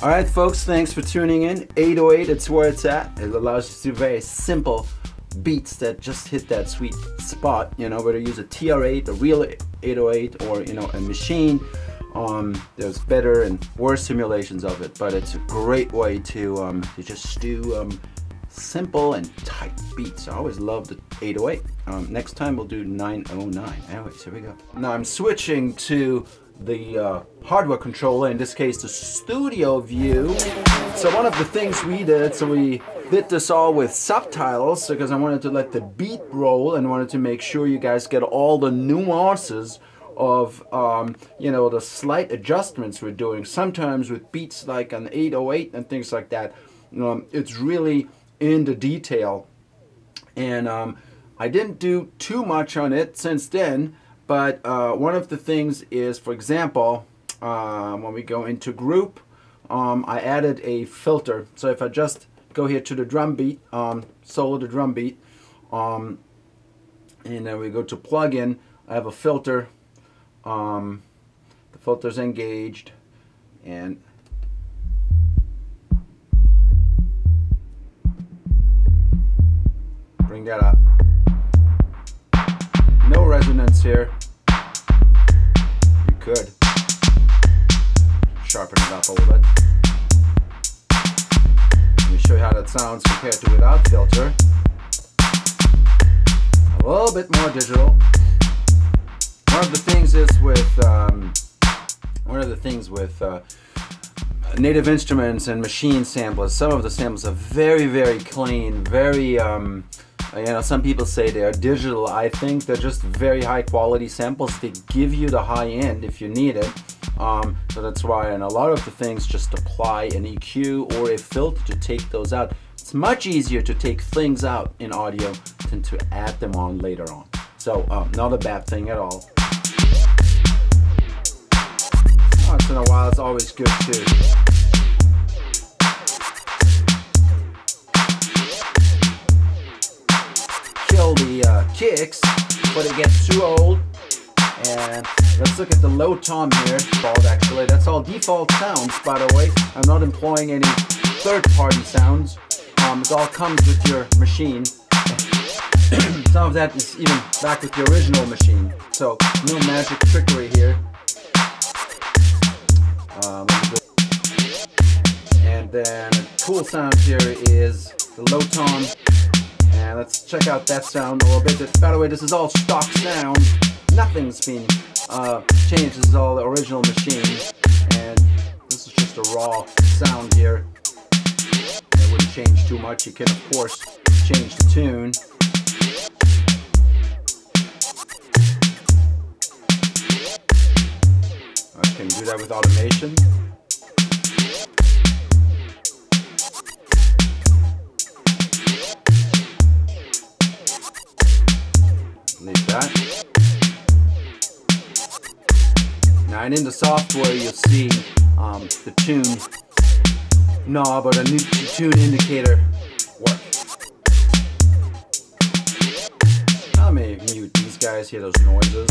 Alright folks, thanks for tuning in. 808, it's where it's at. It allows you to do very simple beats that just hit that sweet spot, you know, whether you use a TR8, a real 808, or, you know, a machine. There's better and worse simulations of it, but it's a great way to just do simple and tight beats. I always loved the 808. Next time we'll do 909. Anyways, here we go. Now I'm switching to the hardware controller, in this case the studio view. So one of the things we did, so we did this all with subtitles because I wanted to let the beat roll and wanted to make sure you guys get all the nuances of you know, the slight adjustments we're doing. Sometimes with beats like an 808 and things like that, it's really in the detail, and I didn't do too much on it since then. But one of the things is, for example, when we go into group, I added a filter. So if I just go here to the drum beat, solo the drum beat, and then we go to plugin, I have a filter. The filter's engaged, and bring that up. No resonance here. You could sharpen it up a little bit. Let me show you how that sounds compared to without filter. A little bit more digital. One of the things with native instruments and machine samplers, some of the samples are very, very clean, very you know, some people say they are digital. I think they're just very high quality samples. They give you the high end if you need it. So that's why in a lot of the things just apply an EQ or a filter to take those out. It's much easier to take things out in audio than to add them on later on. So not a bad thing at all. Once in a while it's always good too. The kicks, but it gets too old. And let's look at the low tom here. Actually, that's all default sounds, by the way. I'm not employing any third-party sounds. It all comes with your machine. Some of that is even back with the original machine, so no magic trickery here. And then a cool sound here is the low tom. And let's check out that sound a little bit. By the way, this is all stock sound. Nothing's been changed. This is all the original machine. And this is just a raw sound here. It wouldn't change too much. You can, of course, change the tune. Can you do that with automation? Leave that. Now, and in the software, you'll see the tune knob or the new tune indicator work. Let me mute these guys, hear those noises.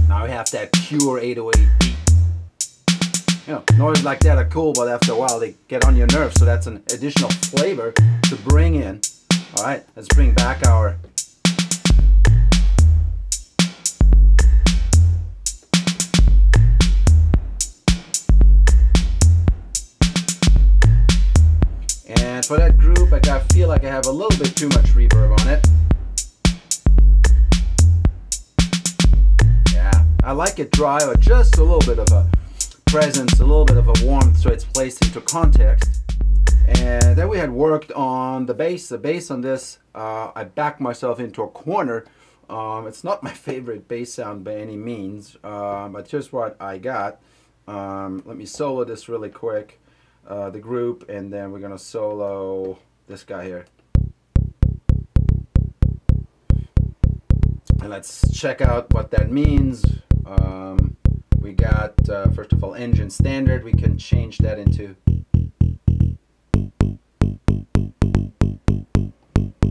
Now we have that pure 808 beat. You know, noise like that are cool, but after a while they get on your nerves, so that's an additional flavor to bring in. Alright, let's bring back our feel like I have a little bit too much reverb on it. Yeah, I like it dry, or just a little bit of a presence, a little bit of a warmth, so it's placed into context. And then we had worked on the bass. The bass on this, I backed myself into a corner. It's not my favorite bass sound by any means, but here's what I got. Let me solo this really quick, the group, and then we're gonna solo this guy here. And let's check out what that means. We got, first of all, engine standard. We can change that into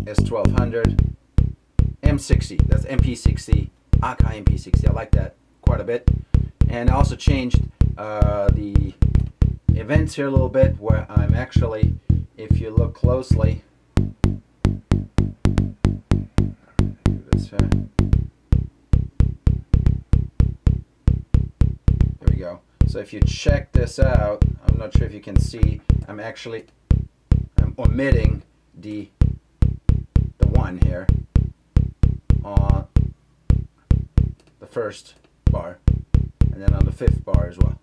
S1200, M60, that's MP60, Akai MP60, I like that quite a bit. And I also changed the events here a little bit, where I'm actually, if you look closely, do this here. There we go. So if you check this out, I'm not sure if you can see, I'm omitting the one here on the first bar, and then on the fifth bar as well,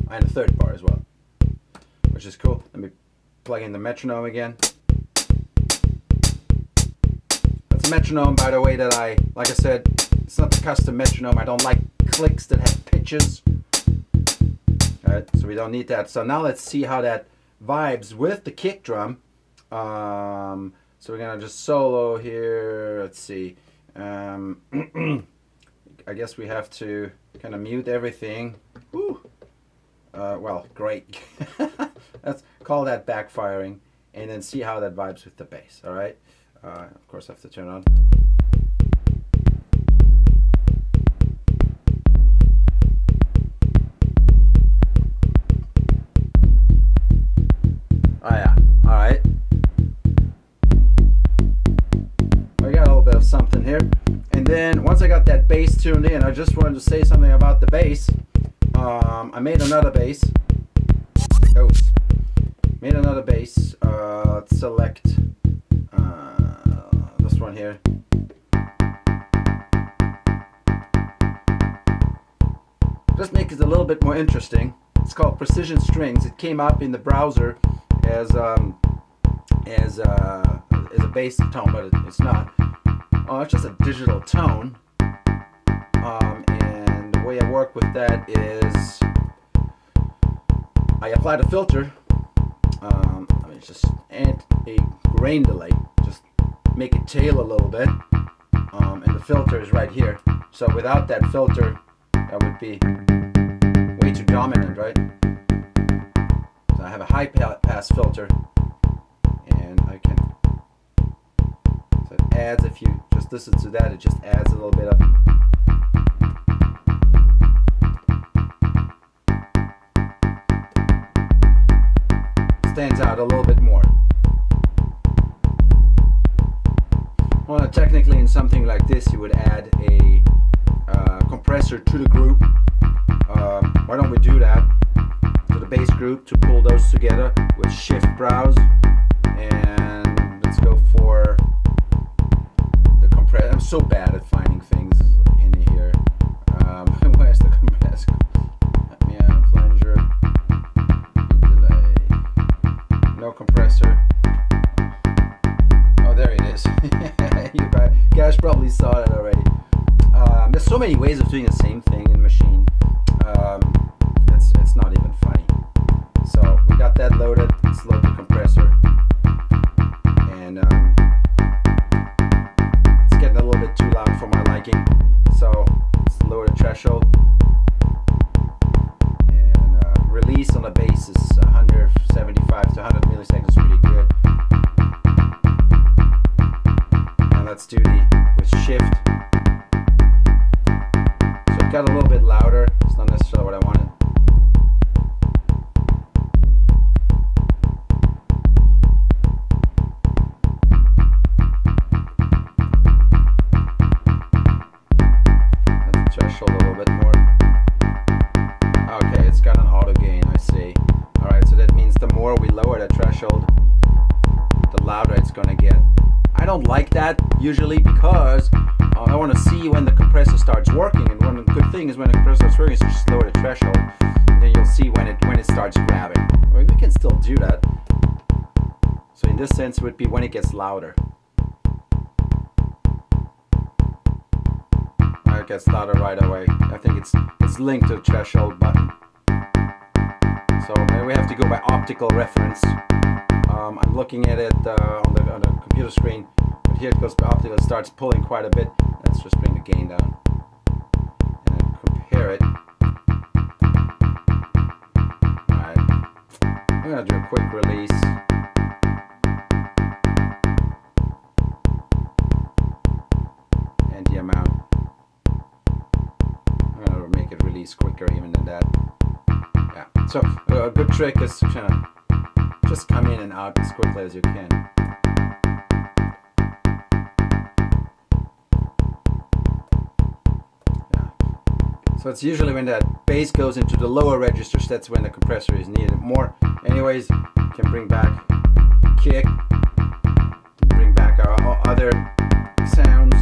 and the third bar as well, which is cool. Let me plug in the metronome again. That's a metronome, by the way, that like I said, it's not the custom metronome. I don't like clicks that have pitches. Alright, so we don't need that. So now let's see how that vibes with the kick drum. So we're gonna just solo here. Let's see. I guess we have to kind of mute everything. Woo. Well, great. Let's call that backfiring, and then see how that vibes with the bass. All right. Of course, I have to turn on. Oh yeah. All right. We got a little bit of something here, and then once I got that bass tuned in, I just wanted to say something about the bass. I made another bass. Oops. Made another bass. Let's select this one here. Just make it a little bit more interesting. It's called Precision Strings. It came up in the browser as a bass tone, but it's not. It's just a digital tone. And the way I work with that is I apply the filter. Let me just add a grain delay. Just make it tail a little bit. And the filter is right here. So without that filter, that would be way too dominant, right? So I have a high pass filter, and I can, so it adds, if you just listen to that, it just adds a little bit of stands out a little bit more. Well, technically in something like this you would add a compressor to the group. Why don't we do that to the bass group to pull those together with shift browse, and let's go for the compressor. I'm so bad at finding things in here. Where's the compressor? Yeah, flanger, delay, no compressor. Oh, there it is. You guys probably saw that already. There's so many ways of doing the same thing in Maschine. It's not even funny. So we got that loaded. Let's load the compressor, and it's getting a little bit too loud for my liking. So let's lower the threshold, and release on the bass is 175 to 100 milliseconds. Pretty good. And let's do the with shift. So it got a little bit louder. It's not necessarily what I wanted. don't like that usually because I want to see when the compressor starts working, and one good thing is when the compressor starts working is just lower the threshold, and then you'll see when it starts grabbing. Well, we can still do that. So in this sense it would be when it gets louder. It gets louder right away. I think it's linked to the threshold button. So we have to go by optical reference. I'm looking at it on the computer screen, but here it goes by optical. It starts pulling quite a bit. Let's just bring the gain down and then compare it. Alright, I'm gonna do a quick release. And the amount. I'm gonna make it release quicker even than that. Yeah. So a good trick is to kind of just come in and out as quickly as you can. Yeah. So it's usually when that bass goes into the lower registers, that's when the compressor is needed more. Anyways, you can bring back kick, bring back our other sounds.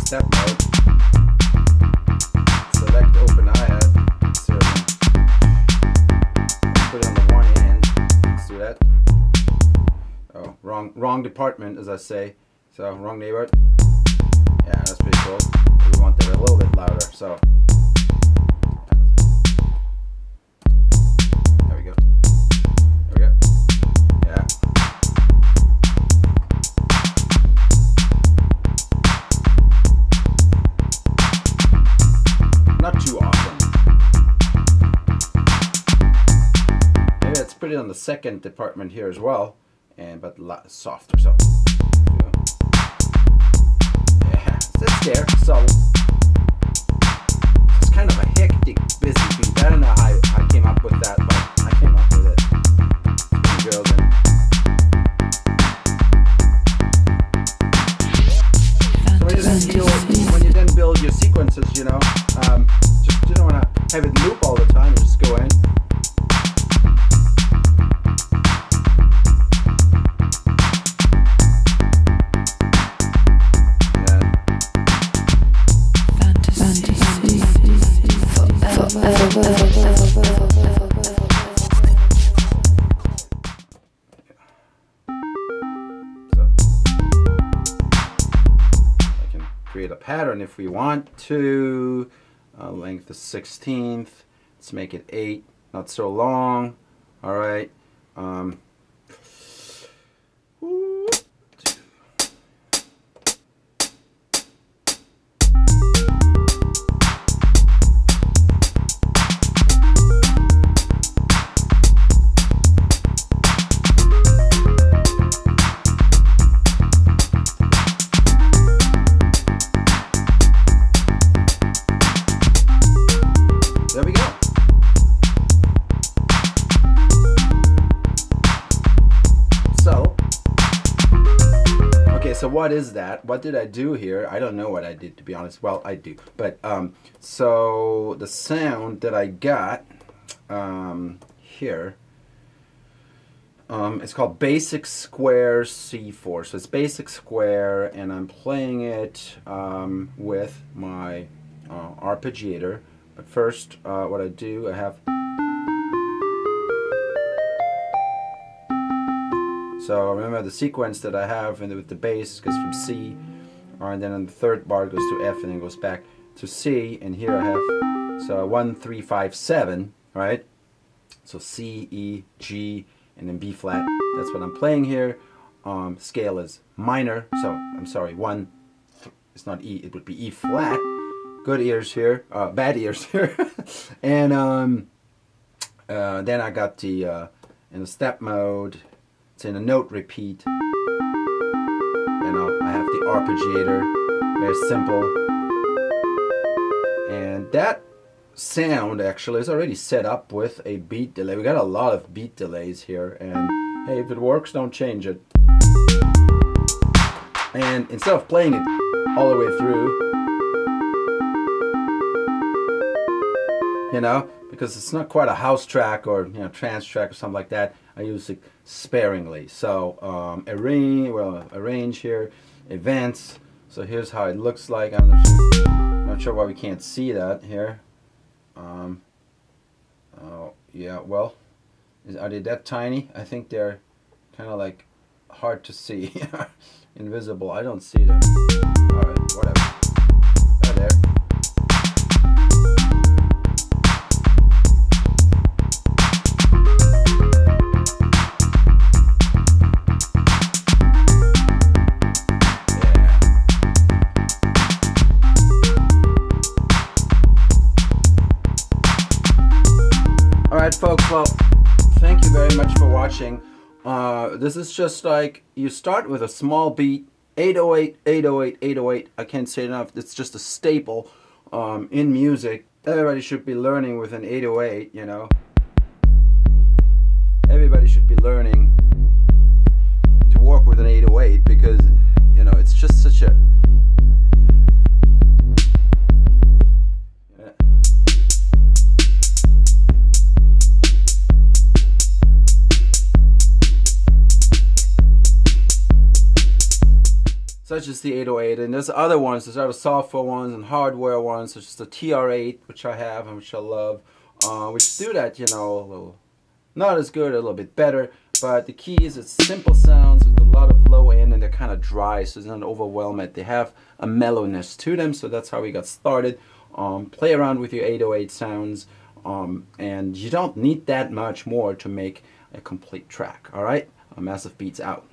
Step mode. Select open hi-hat. So put it on the one end. Let's do that. Oh, wrong department, as I say. So wrong neighborhood. Yeah, that's pretty cool. We want that a little bit louder. So there we go. There we go. Yeah. Not too often. Maybe let's put it on the second department here as well, and but a lot softer. So yeah, it's there. So it's kind of a hectic, busy beat. I don't know how I came up with that, but I came up with it. Girls in. So when you then build your sequences, you know, just you don't want to have it loop all the time. You just go in. Create a pattern if we want to. Length is 16th. Let's make it 8. Not so long. All right. There we go. So, okay, so what is that? What did I do here? I don't know what I did, to be honest. Well, I do. But, so the sound that I got here, it's called Basic Square C4. So it's Basic Square, and I'm playing it with my arpeggiator. But first, what I do, I have. So remember the sequence that I have with the bass goes from C, and then on the third bar it goes to F, and then goes back to C. And here I have 1, 3, 5, 7, right? So C, E, G, and then B flat. That's what I'm playing here. Scale is minor, so I'm sorry, it's not E, it would be E flat. Good ears here, bad ears here. And then I got the in the step mode, it's in a note repeat. You know, I have the arpeggiator, very simple. that sound actually is already set up with a beat delay. We got a lot of beat delays here, and hey, if it works, don't change it. And instead of playing it all the way through, you know, because it's not quite a house track or, you know, trance track or something like that, I use it sparingly. So arrange here, events. So here's how it looks like. I'm not sure why we can't see that here. Oh yeah, well, are they that tiny? I think they're kind of like hard to see. Invisible. I don't see them. Alright, whatever. They're there. Alright folks, well, thank you very much for watching. This is just like, you start with a small beat, 808, 808, 808. I can't say enough, it's just a staple in music. Everybody should be learning with an 808, you know. Everybody should be learning to work with an 808 because, you know, it's just such a... such as the 808, and there's other ones, there's other software ones and hardware ones, such as the TR8, which I have and which I love, which do that, you know, a little, not as good, a little bit better, but the key is it's simple sounds with a lot of low end, and they're kind of dry, so it's not overwhelming. They have a mellowness to them, so that's how we got started. Play around with your 808 sounds, and you don't need that much more to make a complete track, alright? Massivebeatz out.